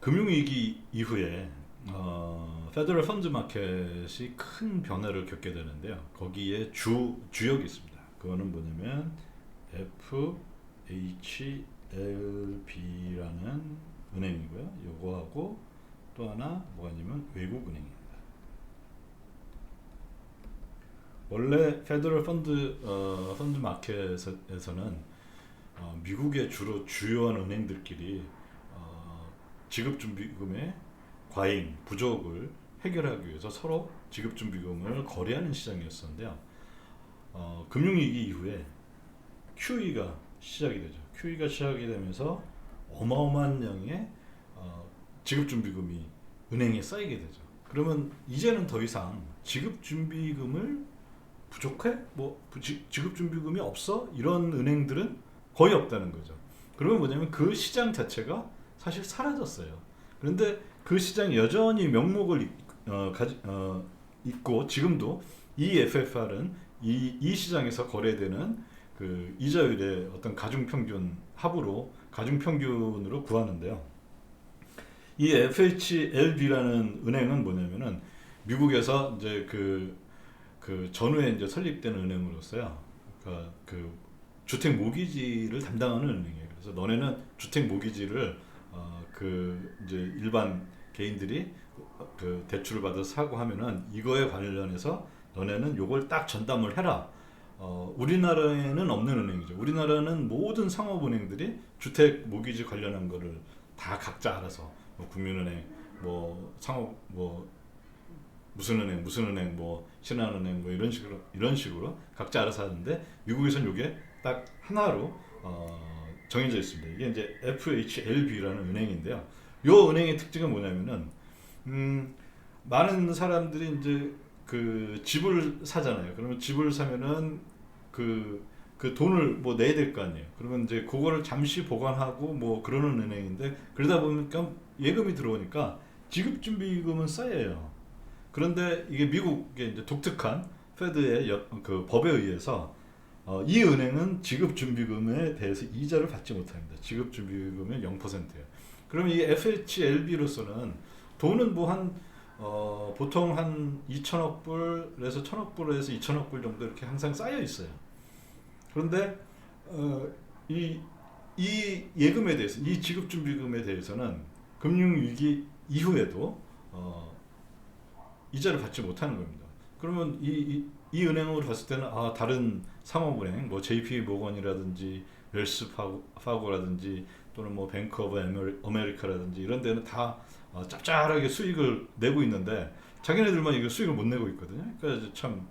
금융위기 이후에 페더럴 펀드 마켓이 큰 변화를 겪게 되는데요. 거기에 주역이 있습니다. 그거는 뭐냐면 FHLB라는 은행이고요. 요거하고 또 하나 뭐가 있냐면 외국은행입니다. 원래 페더럴 펀드 마켓에서는 미국의 주로 주요한 은행들끼리 지급준비금의 과잉, 부족을 해결하기 위해서 서로 지급준비금을 거래하는 시장이었었는데요. 금융위기 이후에 QE가 시작이 되죠. QE가 시작이 되면서 어마어마한 양의 지급준비금이 은행에 쌓이게 되죠. 그러면 이제는 더 이상 지급준비금을 부족해? 지급준비금이 없어? 이런 은행들은 거의 없다는 거죠. 그러면 뭐냐면 그 시장 자체가 사실 사라졌어요. 그런데 그 시장이 여전히 명목을 있고 지금도 이 FFR은 이 시장에서 거래되는 그 이자율의 어떤 가중평균 합으로 가중평균으로 구하는데요. 이 FHLB라는 은행은 뭐냐면은 미국에서 이제 그 전후에 이제 설립된 은행으로서요. 그 주택 모기지를 담당하는 은행이에요. 그래서 너네는 주택 모기지를 그 이제 일반 개인들이 그 대출을 받아서 사고 하면은 이거에 관련해서 너네는 요걸 딱 전담을 해라. 우리나라에는 없는 은행이죠. 우리나라는 모든 상업은행들이 주택 모기지 관련한 거를 다 각자 알아서 뭐 국민은행, 뭐 상업, 뭐 무슨 은행, 뭐 신한은행, 뭐 이런 식으로 각자 알아서 하는데 미국에서는 요게 딱 하나로 정해져 있습니다. 이게 이제 FHLB라는 은행인데요. 요 은행의 특징은 뭐냐면은 많은 사람들이 이제 그 집을 사잖아요. 그러면 집을 사면은 그 돈을 뭐 내야 될 거 아니에요. 그러면 이제 그거를 잠시 보관하고 뭐 그러는 은행인데 그러다 보니까 예금이 들어오니까 지급준비금은 쌓여요. 그런데 이게 미국의 이제 독특한 페드의 그 법에 의해서 이 은행은 지급준비금에 대해서 이자를 받지 못합니다. 지급준비금의 0%예요. 그러면 이 FHLB로서는 돈은 뭐 한 보통 한 2천억 불에서 1천억 불에서 2천억 불 정도 이렇게 항상 쌓여 있어요. 그런데 어, 이, 이 예금에 대해서, 이 지급준비금에 대해서는 금융위기 이후에도 이자를 받지 못하는 겁니다. 그러면 이 은행으로 봤을 때는 다른 상업은행, 뭐 JP 모건이라든지 웰스 파고라든지 또는 뭐 뱅크 오브 아메리카라든지 이런 데는 다 짭짤하게 수익을 내고 있는데 자기네들만 이거 수익을 못 내고 있거든요. 그러니까 참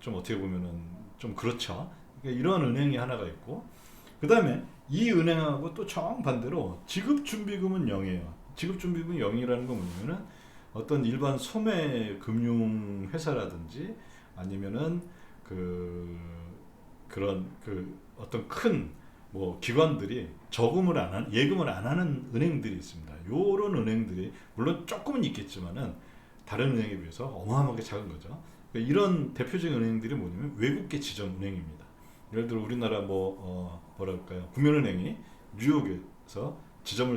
좀 어떻게 보면은 좀 그렇죠. 그러니까 이런 은행이 하나가 있고 그 다음에 이 은행하고 또 정반대로 지급준비금은 0이에요. 지급준비금이 0이라는 건 뭐냐면은 어떤 일반 소매 금융 회사라든지 아니면은 그런 어떤 큰 뭐 기관들이 예금을 안 하는 은행들이 있습니다. 요런 은행들이 물론 조금은 있겠지만은 다른 은행에 비해서 어마어마하게 작은 거죠. 그러니까 이런 대표적인 은행들이 뭐냐면 외국계 지정 은행입니다. 예를 들어 우리나라 뭐랄까요 국민은행이 뉴욕에서 지점을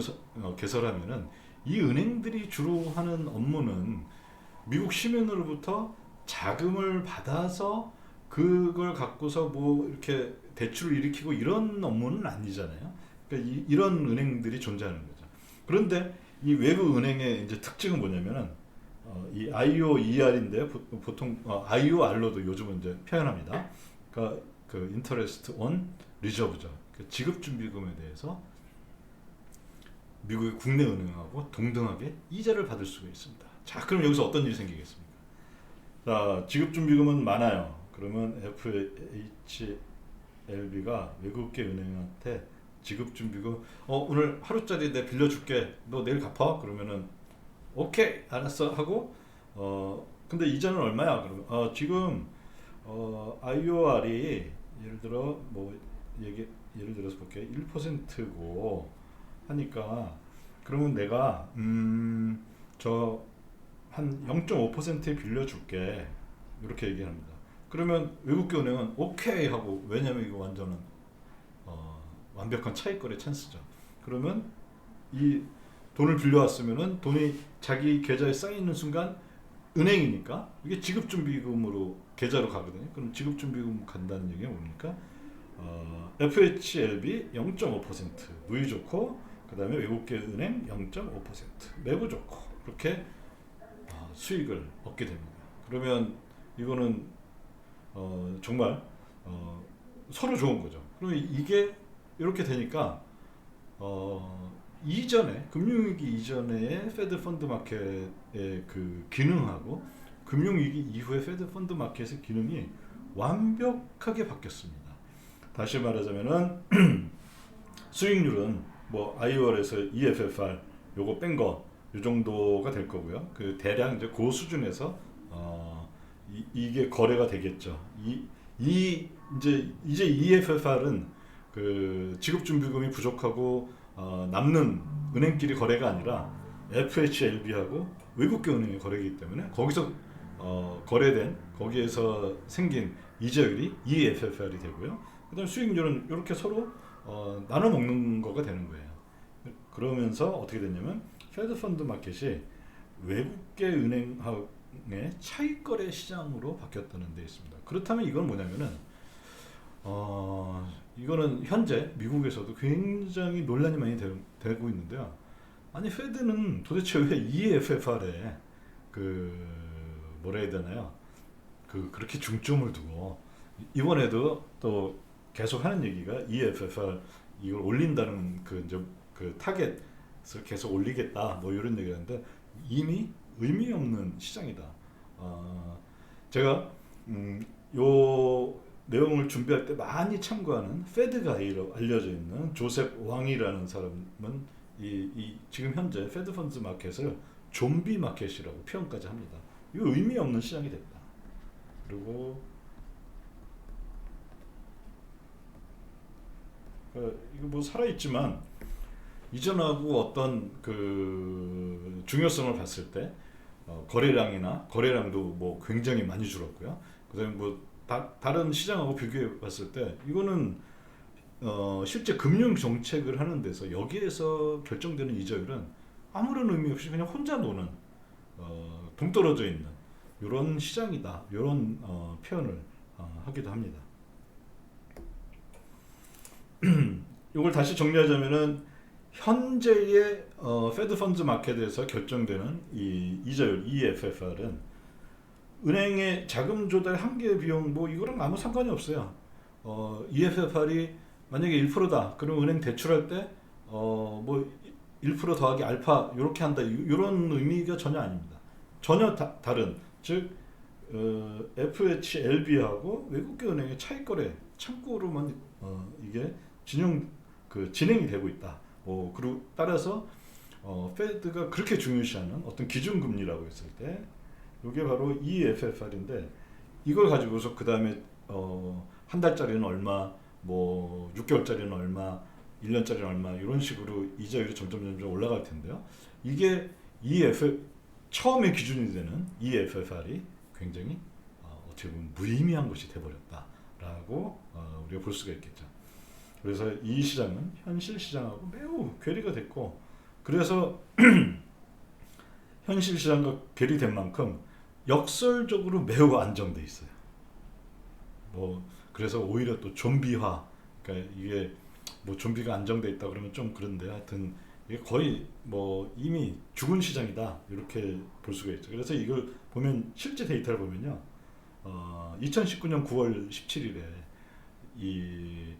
개설하면은 이 은행들이 주로 하는 업무는 미국 시민으로부터 자금을 받아서 그걸 갖고서 뭐 이렇게 대출을 일으키고 이런 업무는 아니잖아요. 그러니까 이런 은행들이 존재하는 거죠. 그런데 이 외국 은행의 이제 특징은 뭐냐면은 이 IOER인데 보통 IOR로도 요즘은 이제 표현합니다. 그러니까 그 interest on reserve죠. 그 지급준비금에 대해서 미국의 국내 은행하고 동등하게 이자를 받을 수가 있습니다. 자, 그럼 여기서 어떤 일이 생기겠습니까? 자, 지급준비금은 많아요. 그러면 FHLB가 외국계 은행한테 지급준비금 오늘 하루짜리 내 빌려줄게. 너 내일 갚아? 그러면은 오케이 알았어 하고 근데 이자는 얼마야? 그러면 지금 IOR이 예를 들어 뭐 예를 들어서 볼게 1%고 하니까 그러면 내가 저 한 0.5%에 빌려줄게 이렇게 얘기합니다. 그러면 외국계 은행은 오케이 하고 왜냐면 이거 완전한 완벽한 차익거래 찬스죠. 그러면 이 돈을 빌려왔으면은 돈이 자기 계좌에 쌓여 있는 순간 은행이니까 이게 지급준비금으로 계좌로 가거든요. 그럼 지급준비금 간다는 얘기가 뭡니까? FHLB 0.5% 무이 좋고, 그 다음에 외국계 은행 0.5% 매우 좋고, 그렇게 수익을 얻게 됩니다. 그러면 이거는 정말 서로 좋은 거죠. 그러면 이게 이렇게 되니까 이전에 금융위기 이전에 페드 펀드 마켓의 그 기능하고 금융위기 이후의 페드 펀드 마켓의 기능이 완벽하게 바뀌었습니다. 다시 말하자면은 수익률은 뭐 IOR에서 EFFR 요거 뺀 거 요 정도가 될 거고요. 그 대략 이제 그 수준에서 이게 거래가 되겠죠. 이제 EFFR은 그 지급준비금이 부족하고 남는 은행끼리 거래가 아니라 FHLB하고 외국계 은행의 거래이기 때문에 거기서 거래된 거기에서 생긴 이자율이 EFFR이 되고요. 그다음 수익률은 이렇게 서로 나눠 먹는 거가 되는 거예요. 그러면서 어떻게 됐냐면 페드 펀드 마켓이 외국계 은행의 차익거래 시장으로 바뀌었다는 데 있습니다. 그렇다면 이건 뭐냐면은 이거는 현재 미국에서도 굉장히 논란이 많이 되고 있는데요. 아니 페드는 도대체 왜 EFFR에 그 뭐라 해야 되나요? 그렇게 중점을 두고 이번에도 또 계속 하는 얘기가 EFFR 이걸 올린다는 그 타겟을 계속 올리겠다 뭐 이런 얘기하는데 이미 의미 없는 시장이다. 제가 요 내용을 준비할 때 많이 참고하는 페드 가이로 알려져 있는 조셉 왕이라는 사람은 지금 현재 페드 펀드 마켓을 좀비 마켓이라고 표현까지 합니다. 이거 의미 없는 시장이 됐다. 그리고 이거 뭐 살아있지만 이전하고 어떤 그 중요성을 봤을 때 거래량도 뭐 굉장히 많이 줄었고요. 그다음에 뭐 다른 시장하고 비교해 봤을 때 이거는 실제 금융 정책을 하는 데서 여기에서 결정되는 이자율은 아무런 의미 없이 그냥 혼자 노는 동떨어져 있는 이런 시장이다. 이런 표현을 하기도 합니다. 이걸 다시 정리하자면은 현재의 페드 펀드 마켓에서 결정되는 이 이자율 EFFR은 은행의 자금 조달 한계 비용 뭐 이거랑 아무 상관이 없어요. EFFR이 만약에 1%다. 그럼 은행 대출할 때 뭐 1% 더하기 알파 이렇게 한다. 이런 의미가 전혀 아닙니다. 전혀 다른 즉 FHLB하고 외국계 은행의 차익 거래 창구로만 이게 진행이 되고 있다. 그리고 따라서 페드가 그렇게 중요시하는 어떤 기준금리라고 했을 때 이게 바로 EFFR인데 이걸 가지고서 그 다음에 한 달짜리는 얼마, 뭐 6개월짜리는 얼마, 1년짜리는 얼마 이런 식으로 이자율이 점점 올라갈 텐데요. 이게 처음에 기준이 되는 EFFR이 굉장히 어떻게 보면 무의미한 것이 돼버렸다라고 우리가 볼 수가 있겠죠. 그래서 이 시장은 현실 시장하고 매우 괴리가 됐고, 그래서 현실 시장과 괴리된 만큼 역설적으로 매우 안정돼 있어요. 그래서 오히려 또 좀비화, 그러니까 이게 뭐 좀비가 안정돼 있다 그러면 좀 그런데 하여튼 이게 거의 뭐 이미 죽은 시장이다 이렇게 볼 수가 있죠. 그래서 이걸 보면 실제 데이터를 보면요, 2019년 9월 17일에 이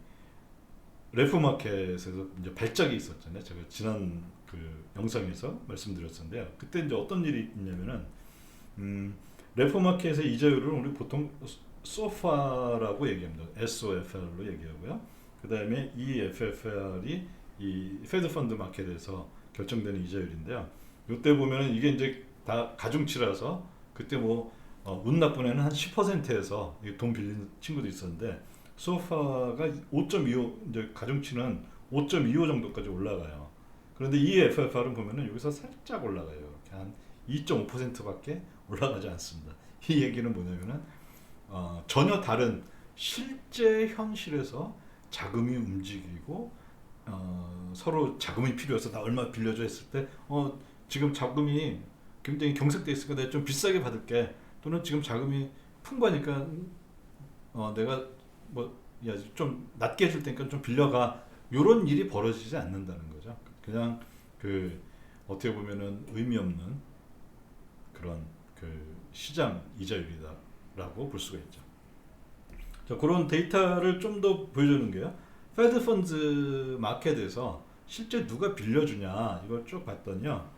레포마켓에서 이제 발작이 있었잖아요. 제가 지난 그 영상에서 말씀드렸었는데요. 그때 이제 어떤 일이 있냐면은 레포마켓의 이자율을 우리 보통 소파라고 얘기합니다. SOFR로 얘기하고요. 그 다음에 EFFR이 이 페드 펀드 마켓에서 결정되는 이자율인데요. 이때 보면은 이게 이제 다 가중치라서 그때 운 나쁜 애는 한 10%에서 돈 빌린 친구도 있었는데 소파가 5.25 이제 가중치는 5.25 정도까지 올라가요. 그런데 EFFR은 보면은 여기서 살짝 올라가요. 이렇게 한 2.5%밖에 올라가지 않습니다. 이 얘기는 뭐냐면은 전혀 다른 실제 현실에서 자금이 움직이고 서로 자금이 필요해서 나 얼마 빌려줘 했을 때 지금 자금이 굉장히 경색돼 있으니까 내가 좀 비싸게 받을게, 또는 지금 자금이 풍부하니까 내가 뭐 좀 낮게 해줄 테니까 좀 빌려가, 요런 일이 벌어지지 않는다는 거죠. 그냥 그 어떻게 보면은 의미 없는 그런 그 시장 이자율이다라고 볼 수가 있죠. 자, 그런 데이터를 좀 더 보여주는 게요. 페드 펀드 마켓에서 실제 누가 빌려주냐 이걸 쭉 봤더니요.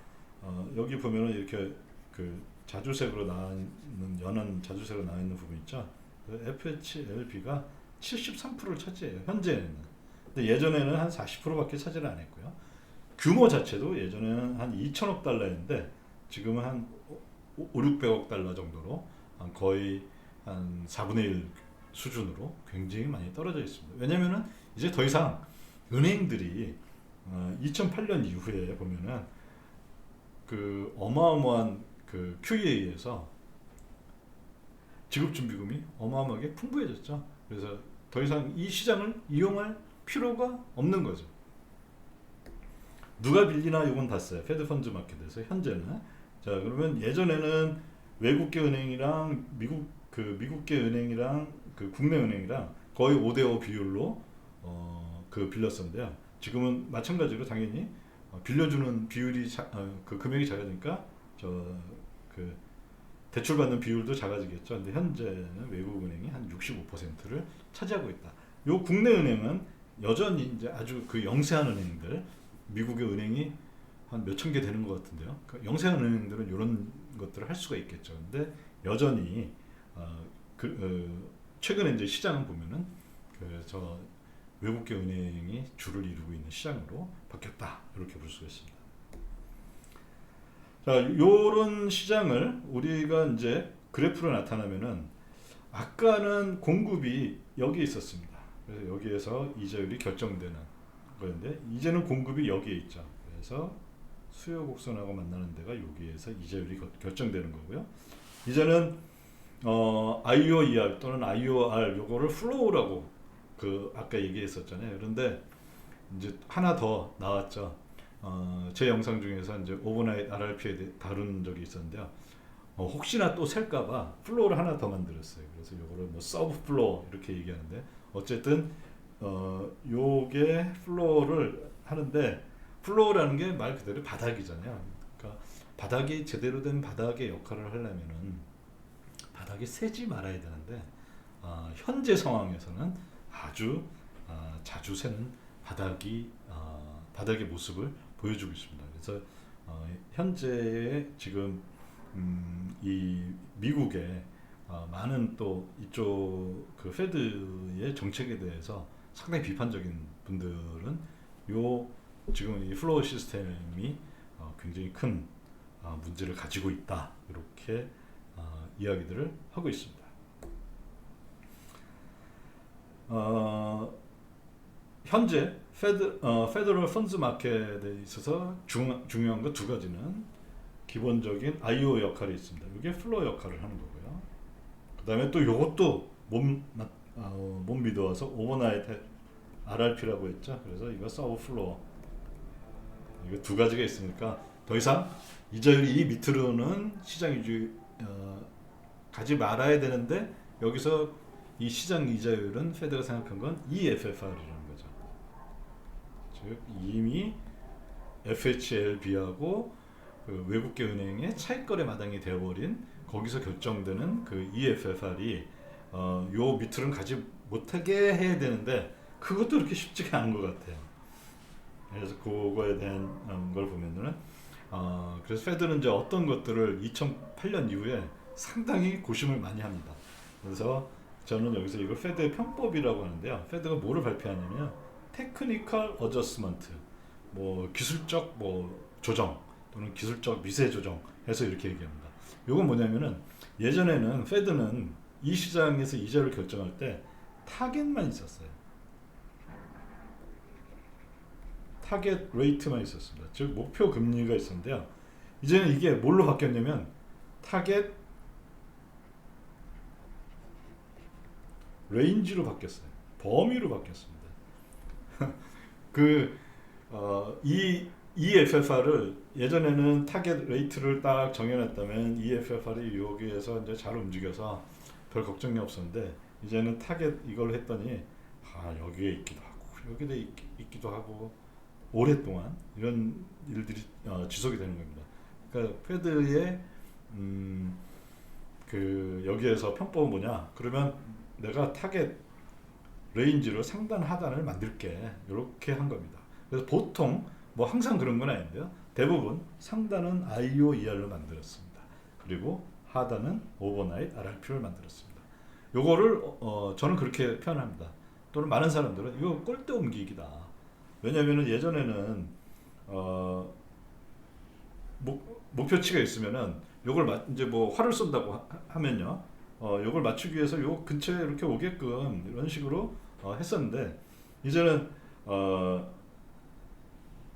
여기 보면은 이렇게 그 자주색으로 나와 있는, 연한 자주색으로 나와 있는 부분 있죠. FHLB가 73%를 차지해요, 현재는. 근데 예전에는 한 40%밖에 차지를 안 했고요. 규모 자체도 예전에는 한 2천억 달러였는데 지금은 한 5, 600억 달러 정도로 거의 한 4분의 1 수준으로 굉장히 많이 떨어져 있습니다. 왜냐면은 이제 더 이상 은행들이 2008년 이후에 보면은 그 어마어마한 그 QE에서 지급준비금이 어마어마하게 풍부해졌죠. 그래서 더 이상 이 시장을 이용할 필요가 없는 거죠. 누가 빌리나 이건 봤어요. 페드 펀드 마켓에서 현재는. 자, 그러면 예전에는 외국계 은행이랑 미국계 은행이랑 그 국내 은행이랑 거의 5대5 비율로 그 빌렸었는데요. 지금은 마찬가지로 당연히 빌려주는 비율이 그 금액이 작아지니까 그 대출받는 비율도 작아지겠죠. 근데 현재는 외국 은행이 한 65%를 차지하고 있다. 요 국내 은행은 여전히 이제 아주 그 영세한 은행들, 미국의 은행이 한 몇천 개 되는 것 같은데요. 그 영세한 은행들은 이런 것들을 할 수가 있겠죠. 근데 여전히 최근에 이제 시장을 보면은 저 외국계 은행이 주를 이루고 있는 시장으로 바뀌었다, 이렇게 볼 수가 있습니다. 자, 요런 시장을 우리가 이제 그래프로 나타나면은, 아까는 공급이 여기에 있었습니다. 그래서 여기에서 이자율이 결정되는 거였는데 이제는 공급이 여기에 있죠. 그래서 수요 곡선하고 만나는 데가 여기에서 이자율이 결정되는 거고요. 이제는 IOER 또는 IOR 요거를 플로우라고 그 아까 얘기했었잖아요. 그런데 이제 하나 더 나왔죠. 제 영상 중에서 이제 오버나잇 RRP에 다룬 적이 있었는데요. 혹시나 또 셀까봐 플로어를 하나 더 만들었어요. 그래서 요거를 뭐 서브 플로어 이렇게 얘기하는데, 어쨌든 요게 플로어를 하는데, 플로어라는 게 말 그대로 바닥이잖아요. 그러니까 바닥이 제대로 된 바닥의 역할을 하려면은 바닥이 세지 말아야 되는데, 현재 상황에서는 아주 자주 새는 바닥의 모습을 보여주고 있습니다. 그래서 현재 지금 이 미국의 많은 또 이쪽 그 페드의 정책에 대해서 상당히 비판적인 분들은 요 지금 이 플로어 시스템이 굉장히 큰 문제를 가지고 있다, 이렇게 이야기들을 하고 있습니다. 현재 페더럴 펀드 마켓에 있어서 중요한 거 두 가지는, 기본적인 IO 역할이 있습니다. 이게 플로어 역할을 하는 거고요. 그 다음에 또 이것도 못 믿어와서 오버나잇 RRP라고 했죠. 그래서 이거 서브 플로어, 이거 두 가지가 있으니까 더 이상 이자율이 이 밑으로는 시장 이주 가지 말아야 되는데, 여기서 이 시장 이자율은 페드가 생각한 건 EFFR이라는 거죠. 즉 이미 FHLB하고 그 외국계 은행의 차익거래 마당이 되어버린, 거기서 결정되는 그 EFFR이 요 밑으로는 가지 못하게 해야 되는데, 그것도 그렇게 쉽지가 않은 것 같아요. 그래서 그거에 대한 걸 보면은 그래서 페드는 이제 어떤 것들을 2008년 이후에 상당히 고심을 많이 합니다. 그래서 저는 여기서 이걸 페드의 편법이라고 하는데요. 페드가 뭐를 발표하냐면 테크니컬 어저스먼트, 뭐 기술적 뭐 조정 또는 기술적 미세 조정 해서 이렇게 얘기합니다. 이건 뭐냐면은, 예전에는 페드는 이 시장에서 이자를 결정할 때 타겟만 있었어요. 타겟 레이트만 있었습니다. 즉 목표 금리가 있었는데요. 이제는 이게 뭘로 바뀌었냐면 타겟 레인지로 바뀌었어요. 범위로 바뀌었습니다. 그 이 EFFR을 예전에는 타겟 레이트를 딱 정해놨다면 EFFR이 여기에서 이제 잘 움직여서 별 걱정이 없었는데 이제는 타겟 이걸 했더니 여기에 있기도 하고 여기에 있기도 하고 오랫동안 이런 일들이 지속이 되는 겁니다. 그러니까 패드의 그 여기에서 편법은 뭐냐? 그러면 내가 타겟 레인지로 상단 하단을 만들게 이렇게 한 겁니다. 그래서 보통 뭐 항상 그런 건 아닌데요. 대부분 상단은 IOER로 만들었습니다. 그리고 하단은 오버나잇 RRP를 만들었습니다. 요거를 저는 그렇게 표현합니다. 또는 많은 사람들은 이거 꼴대 옮기기다. 왜냐하면 예전에는 목표치가 있으면은 요걸 이제 뭐 활을 쏜다고 하면요. 요걸 맞추기 위해서 요 근처에 이렇게 오게끔 이런 식으로 했었는데 이제는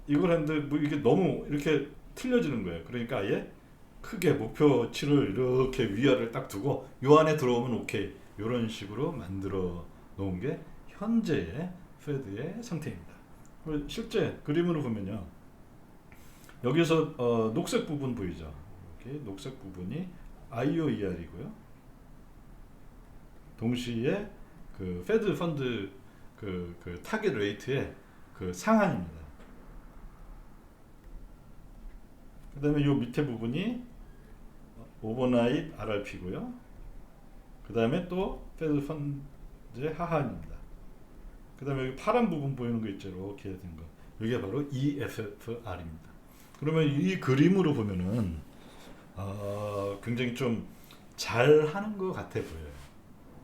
이걸 했는데 뭐 이게 너무 이렇게 틀려지는 거예요. 그러니까 아예 크게 목표치를 이렇게 위아래를 딱 두고 요 안에 들어오면 오케이 이런 식으로 만들어 놓은 게 현재의 패드의 상태입니다. 실제 그림으로 보면요. 여기서 녹색 부분 보이죠? 이렇게 녹색 부분이 IOER이고요. 동시에 그 패드 펀드 그 타겟 레이트의 그 상한입니다. 그 다음에 이 밑에 부분이 오버나잇 RRP고요. 그 다음에 또 패드 펀드의 하한입니다. 그 다음에 여기 파란 부분 보이는 거 있죠? 이렇게 된 거. 이게 바로 EFFR입니다. 그러면 이 그림으로 보면은 굉장히 좀 잘하는 것 같아 보여요.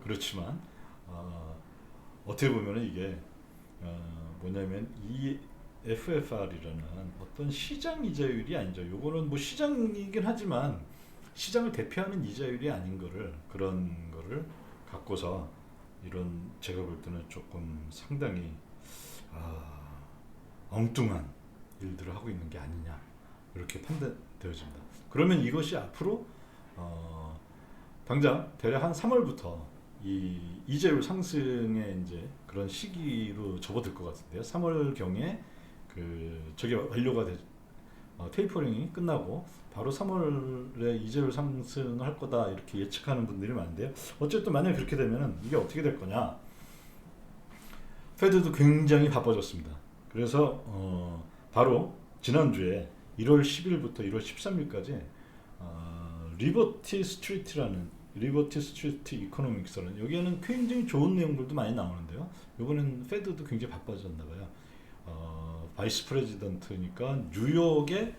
그렇지만 어떻게 보면은 이게 뭐냐면 이 FFR이라는 어떤 시장 이자율이 아니죠. 요거는 뭐 시장이긴 하지만 시장을 대표하는 이자율이 아닌 거를 그런 거를 갖고서 이런 제가 볼 때는 조금 상당히 엉뚱한 일들을 하고 있는 게 아니냐 이렇게 판단되어집니다. 그러면 이것이 앞으로 당장 대략 한 3월부터 이 이자율 상승의 이제 그런 시기로 접어들 것 같은데요. 3월 경에 저게 완료가 테이퍼링이 끝나고 바로 3월에 이자율 상승할 거다 이렇게 예측하는 분들이 많은데요. 어쨌든 만약에 그렇게 되면은 이게 어떻게 될 거냐? 페드도 굉장히 바빠졌습니다. 그래서 바로 지난주에 1월 10일부터 1월 13일까지 리버티 스트리트 이코노믹스라는 여기에는 굉장히 좋은 내용들도 많이 나오는데요. 이번엔 페드도 굉장히 바빠졌나 봐요. 바이스 프레지던트니까 뉴욕의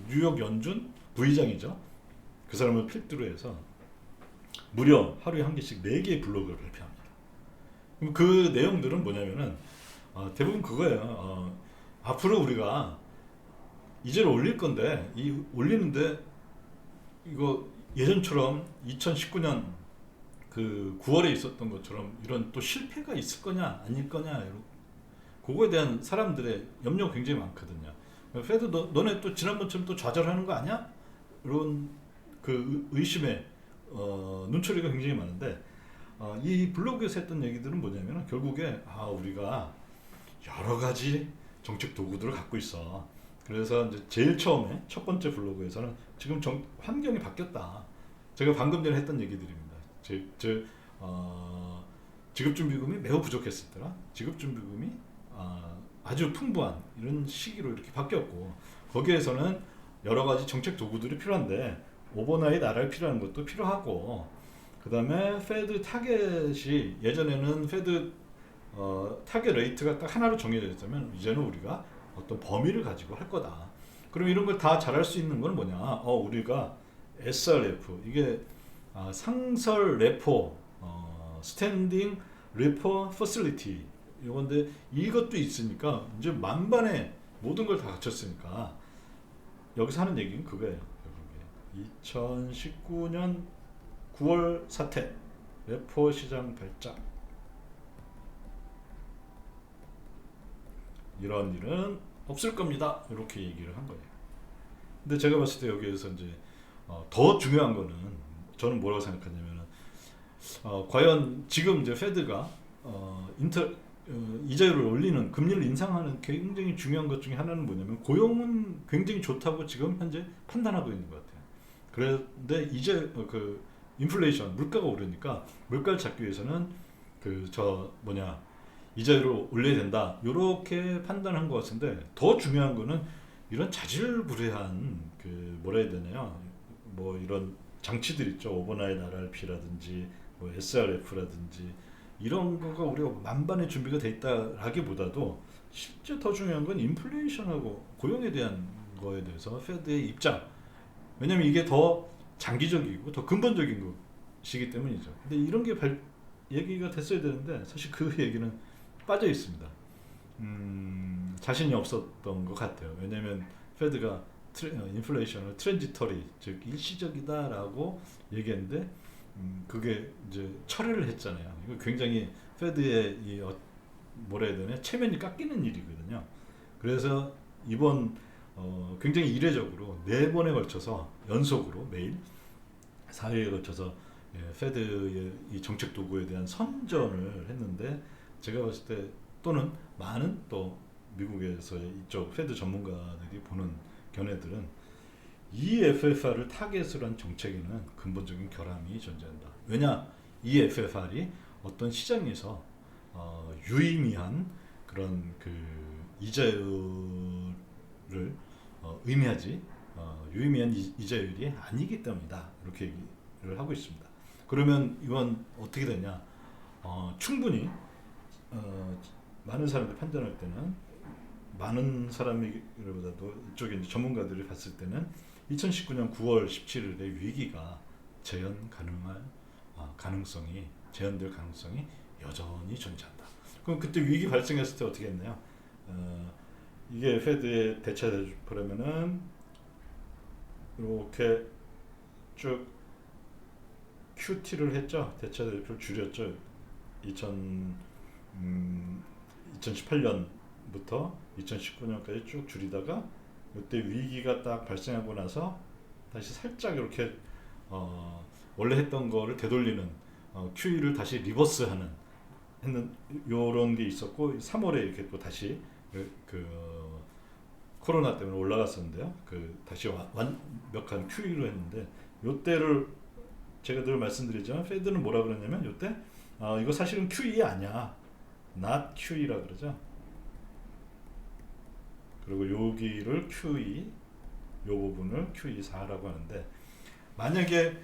뉴욕 연준 부의장이죠. 그 사람을 필두로 해서 무려 하루에 한 개씩 4개의 블로그를 발표합니다. 그럼 그 내용들은 뭐냐면은 대부분 그거예요. 앞으로 우리가 이제를 올릴 건데 올리는데 이거 예전처럼 2019년 그 9월에 있었던 것처럼 이런 또 실패가 있을 거냐 아닐 거냐 그거에 대한 사람들의 염려가 굉장히 많거든요. 페드 너네 또 지난번처럼 또 좌절하는 거 아니야? 이런 그 의심에 눈초리가 굉장히 많은데 이 블로그에서 했던 얘기들은 뭐냐면 결국에 우리가 여러 가지 정책 도구들을 갖고 있어. 그래서 이제 제일 처음에 첫 번째 블로그에서는 지금 환경이 바뀌었다. 제가 방금 전에 했던 얘기들입니다. 지급준비금이 매우 부족했었더라. 지급준비금이 아주 풍부한 이런 시기로 이렇게 바뀌었고 거기에서는 여러 가지 정책 도구들이 필요한데 오버나잇 RRP라는 것도 필요하고 그 다음에 페드 타겟이 예전에는 페드 타겟 레이트가 딱 하나로 정해져 있다면 이제는 우리가 어떤 범위를 가지고 할 거다. 그럼 이런 걸 다 잘할 수 있는 건 뭐냐? 우리가 SRF 이게 상설 레포 스탠딩 레포 퍼실리티 이건데 이것도 있으니까 이제 만반에 모든 걸 다 갖췄으니까 여기서 하는 얘기는 그거예요. 2019년 9월 사태 레포 시장 발작 이런 일은 없을 겁니다. 이렇게 얘기를 한 거예요. 근데 제가 봤을 때 여기에서 이제 더 중요한 거는 저는 뭐라고 생각하냐면은 과연 지금 이제 페드가 이자율을 올리는 금리를 인상하는 굉장히 중요한 것 중에 하나는 뭐냐면 고용은 굉장히 좋다고 지금 현재 판단하고 있는 것 같아요. 그런데 이제 그 인플레이션 물가가 오르니까 물가를 잡기 위해서는 이자율을 올려야 된다 이렇게 판단한 것 같은데 더 중요한 거는 이런 자질구레한 뭐라 해야 되나요? 뭐 이런 장치들 있죠. 오버나잇 RRP라든지 뭐 SRF라든지 이런 거가 우리가 만반의 준비가 돼 있다라기보다도 실제 더 중요한 건 인플레이션하고 고용에 대한 거에 대해서 페드의 입장. 왜냐면 이게 더 장기적이고 더 근본적인 것이기 때문이죠. 근데 이런 게 얘기가 됐어야 되는데 사실 그 얘기는 빠져 있습니다. 자신이 없었던 것 같아요. 왜냐면 페드가 인플레이션을 트랜지터리 즉 일시적이다라고 얘기했는데 그게 이제 철회를 했잖아요. 이거 굉장히 페드의 뭐라 해야 되나 체면이 깎이는 일이거든요. 그래서 이번 굉장히 이례적으로 4번에 걸쳐서 연속으로 매일 4회에 걸쳐서 페드의 이 정책 도구에 대한 선전을 했는데 제가 봤을 때 또는 많은 또 미국에서의 이쪽 페드 전문가들이 보는 견해들은 이 FFR을 타겟으로 한 정책에는 근본적인 결함이 존재한다. 왜냐? 이 FFR이 어떤 시장에서 유의미한 그런 이자율을 의미하지 유의미한 이자율이 아니기 때문이다. 이렇게 얘기를 하고 있습니다. 그러면 이건 어떻게 되냐? 충분히 많은 사람들이 판단할 때는 많은 사람이보다도 이쪽에 이제 전문가들이 봤을 때는 2019년 9월 17일에 위기가 재현될 가능성이 여전히 존재한다. 그럼 그때 위기 발생했을 때 어떻게 했나요? 이게 페드의 대차 대조표라면은 이렇게 쭉 QT를 했죠. 대차 대조표를 줄였죠. 2018년부터 2019년까지 쭉 줄이다가 이때 위기가 딱 발생하고 나서 다시 살짝 이렇게 원래 했던 거를 되돌리는 QE를 다시 리버스하는 요런 게 있었고 3월에 이렇게 또 다시 코로나 때문에 올라갔었는데요. 다시 완벽한 QE로 했는데 요때를 제가 늘 말씀드리지만 페드는 뭐라 그러냐면 요때 이거 사실은 QE 아니야. not QE라 그러죠. 그리고 여기를 QE, 요 부분을 QE4라고 하는데 만약에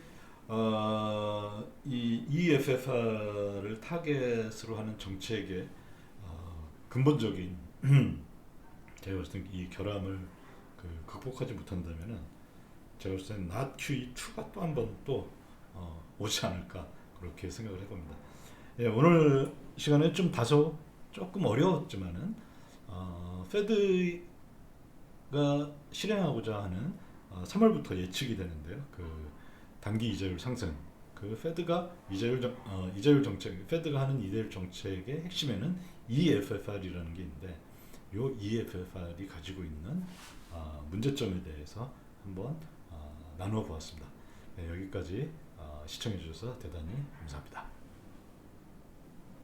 이 EFFR을 타겟으로 하는 정책의 근본적인 제가 봤을 때 이 결함을 극복하지 못한다면은 제가 봤을 때는 not QE2가 또 한 번 또 오지 않을까 그렇게 생각을 해봅니다. 예, 오늘 시간에 좀 다소 조금 어려웠지만은 페드가 실행하고자 하는 3월부터 예측이 되는데요. 단기 이자율 상승, 페드가 이자율 정책, 페드가 하는 이자율 정책의 핵심에는 EFFR이라는 게 있는데, 요 EFFR이 가지고 있는 문제점에 대해서 한번 나누어 보았습니다. 네, 여기까지 시청해 주셔서 대단히 감사합니다.